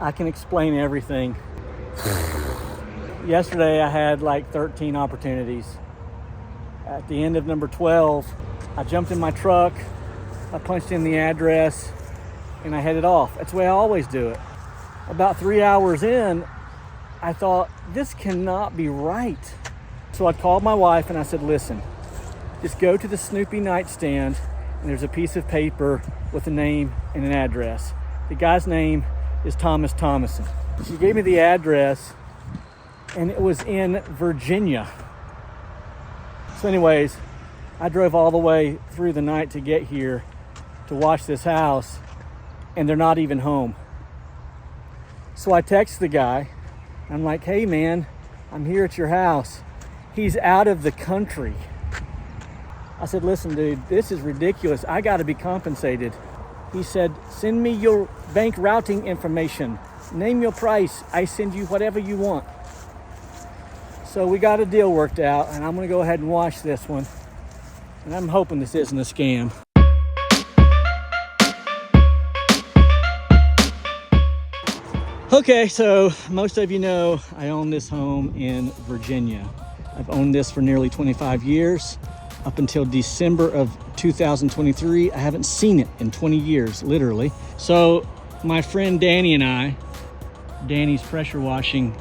I can explain everything. Yesterday I had like 13 opportunities. At the end of number 12, I jumped in my truck, I punched in the address, and I headed off. That's the way I always do it. About 3 hours in, I thought, this cannot be right. So I called my wife and I said, listen, just go to the Snoopy nightstand and there's a piece of paper with a name and an address. The guy's name is Thomas Thomason. She gave me the address and it was in Virginia. So anyways, I drove all the way through the night to get here to watch this house, and they're not even home. So I text the guy. I'm like, hey man, I'm here at your house. He's out of the country. I said, listen dude, this is ridiculous. I gotta be compensated. He said, send me your bank routing information. Name your price. I send you whatever you want. So we got a deal worked out, and I'm gonna go ahead and watch this one. And I'm hoping this isn't a scam. Okay, so most of you know I own this home in Virginia. I've owned this for nearly 25 years. Up until December of 2023, I haven't seen it in 20 years, literally. So my friend Danny and I, Danny's Pressure Washing,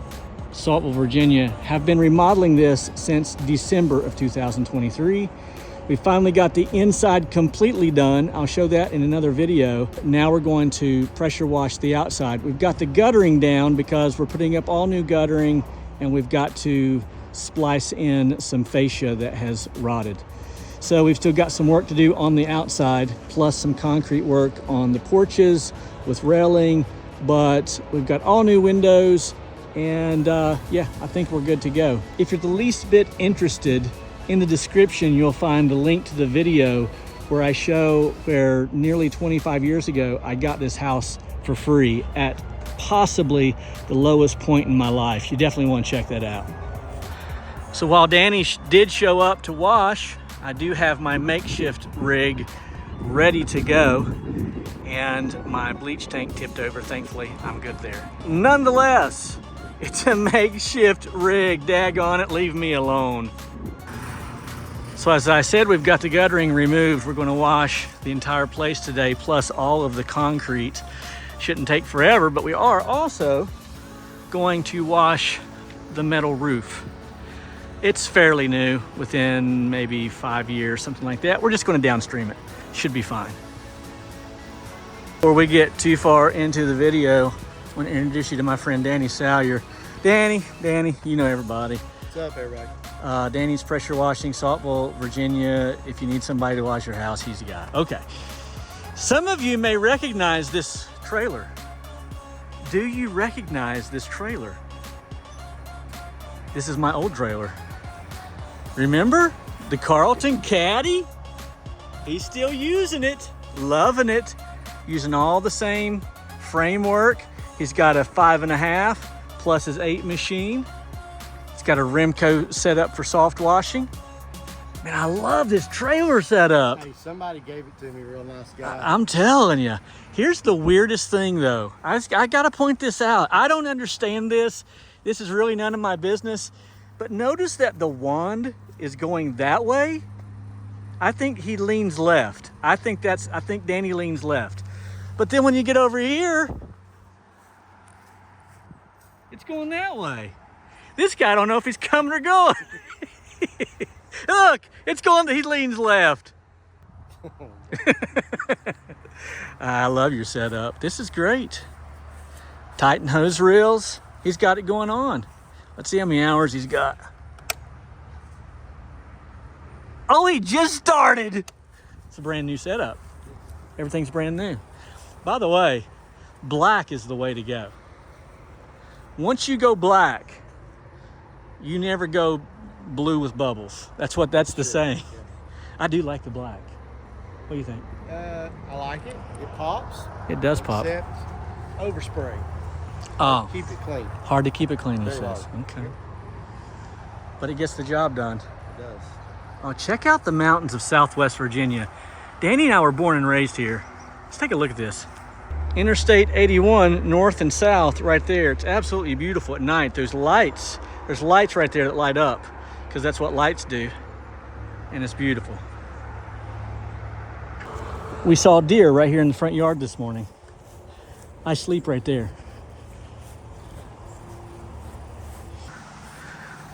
Saltville, Virginia, have been remodeling this since December of 2023. We finally got the inside completely done. I'll show that in another video. Now we're going to pressure wash the outside. We've got the guttering down because we're putting up all new guttering, and we've got to splice in some fascia that has rotted. So we've still got some work to do on the outside, plus some concrete work on the porches with railing, but we've got all new windows. And yeah, I think we're good to go. If you're the least bit interested, in the description, you'll find the link to the video where I show where nearly 25 years ago, I got this house for free at possibly the lowest point in my life. You definitely want to check that out. So while Danny did show up to wash, I do have my makeshift rig ready to go. And my bleach tank tipped over. Thankfully, I'm good there. Nonetheless, it's a makeshift rig. Daggone it, leave me alone. So as I said, we've got the guttering removed. We're going to wash the entire place today, plus all of the concrete. Shouldn't take forever, but we are also going to wash the metal roof. It's fairly new, within maybe 5 years, something like that. We're just going to downstream it. Should be fine. Before we get too far into the video, I want to introduce you to my friend Danny Salyer. Danny, you know everybody. What's up, everybody? Danny's Pressure Washing, Saltville, Virginia. If you need somebody to wash your house, he's the guy. Okay. Some of you may recognize this trailer. Do you recognize this trailer? This is my old trailer. Remember the Carlton Caddy? He's still using it, loving it, using all the same framework. He's got a 5.5 plus his 8 machine. It's got a Remco set up for soft washing. Man, I love this trailer setup. Hey, somebody gave it to me, real nice guy. I'm telling you. Here's the weirdest thing though. I gotta point this out. I don't understand this. This is really none of my business. But notice that the wand is going that way. I think he leans left. I think Danny leans left. But then when you get over here, it's going that way. This guy, I don't know if he's coming or going. Look, it's going, he leans left. I love your setup. This is great. Titan hose reels. He's got it going on. Let's see how many hours he's got. Oh, he just started. It's a brand new setup. Everything's brand new. By the way, black is the way to go. Once you go black, you never go blue with bubbles. That's the saying. Yeah. I do like the black. What do you think? I like it. It pops. It does pop. Except overspray. Oh. Keep it clean. Hard to keep it clean, he says. Hard. Okay. But it gets the job done. It does. Oh, check out the mountains of Southwest Virginia. Danny and I were born and raised here. Let's take a look at this. Interstate 81, north and south, right there. It's absolutely beautiful at night. There's lights right there that light up, because that's what lights do, and it's beautiful. We saw deer right here in the front yard this morning. I sleep right there.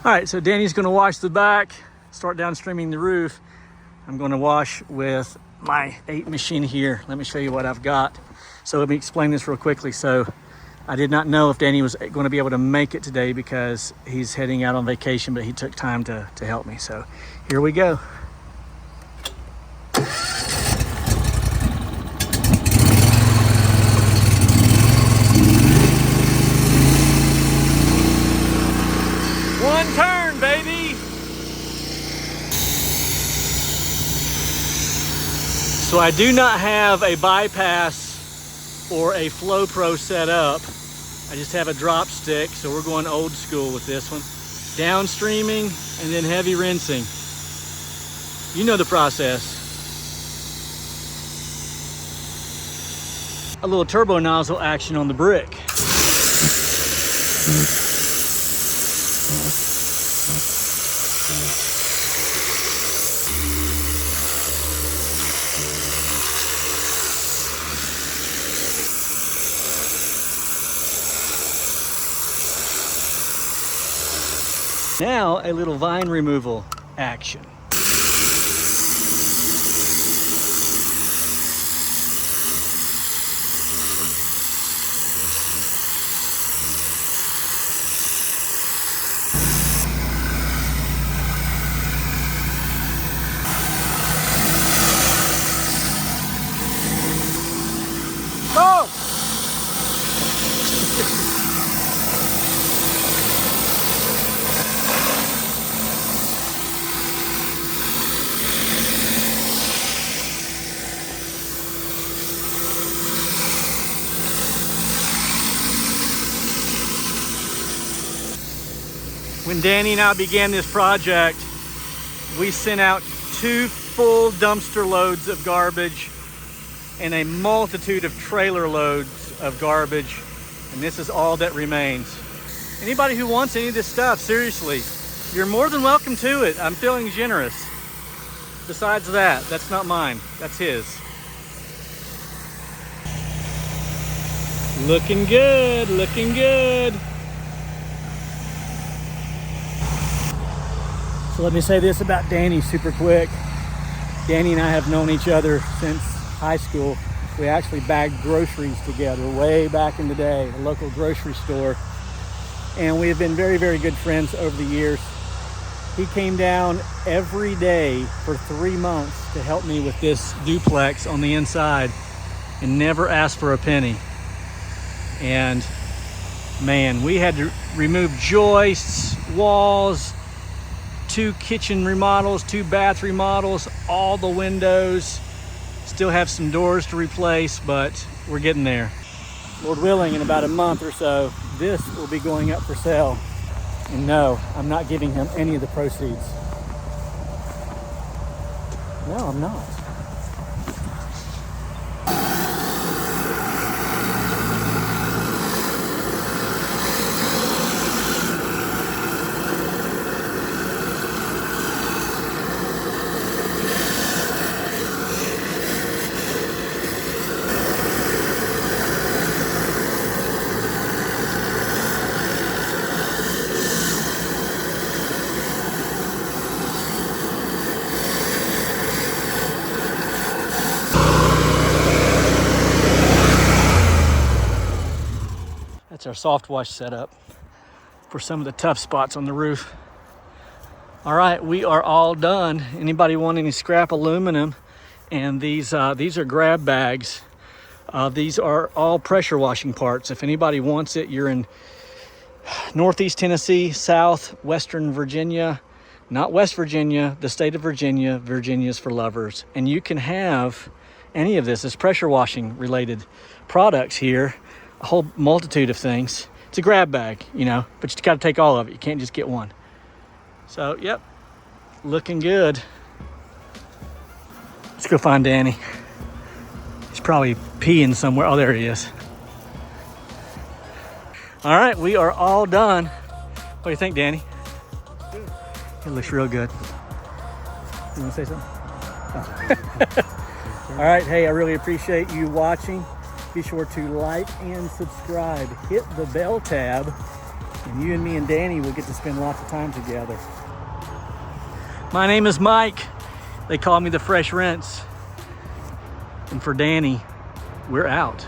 All right, so Danny's gonna wash the back, start downstreaming the roof. I'm gonna wash with my 8 machine here. Let me show you what I've got. So let me explain this real quickly. So I did not know if Danny was going to be able to make it today because he's heading out on vacation, but he took time to help me. So here we go. One turn, baby. So I do not have a bypass or a Flow Pro set up. I just have a drop stick, so we're going old school with this one. Downstreaming and then heavy rinsing. You know the process. A little turbo nozzle action on the brick. Now a little vine removal action. Go! When Danny and I began this project, we sent out 2 full dumpster loads of garbage and a multitude of trailer loads of garbage, and this is all that remains. Anybody who wants any of this stuff, seriously, you're more than welcome to it. I'm feeling generous. Besides that, that's not mine, that's his. Looking good, looking good. So let me say this about Danny super quick. Danny and I have known each other since high school. We actually bagged groceries together way back in the day, a local grocery store. And we have been very, very good friends over the years. He came down every day for 3 months to help me with this duplex on the inside and never asked for a penny. And man, we had to remove joists, walls, 2 kitchen remodels, 2 bath remodels, all the windows. Still have some doors to replace, but we're getting there. Lord willing, in about a month or so, this will be going up for sale. And no, I'm not giving him any of the proceeds. No, I'm not. That's our soft wash setup for some of the tough spots on the roof. All right, we are all done. Anybody want any scrap aluminum? And these are grab bags. These are all pressure washing parts. If anybody wants it, you're in Northeast Tennessee, Southwestern Virginia, not West Virginia, the state of Virginia. Virginia's for lovers. And you can have any of this. It's pressure washing related products here. A whole multitude of things. It's a grab bag, you know, but you got to take all of it. You can't just get one. So, yep, looking good. Let's go find Danny. He's probably peeing somewhere. Oh, there he is. All right, we are all done. What do you think, Danny? Good. It looks real good. You want to say something? Oh. All right, hey, I really appreciate you watching. Be sure to like and subscribe. Hit the bell tab, and you and me and Danny will get to spend lots of time together. My name is Mike. They call me the Fresh Rinse. And for Danny, we're out.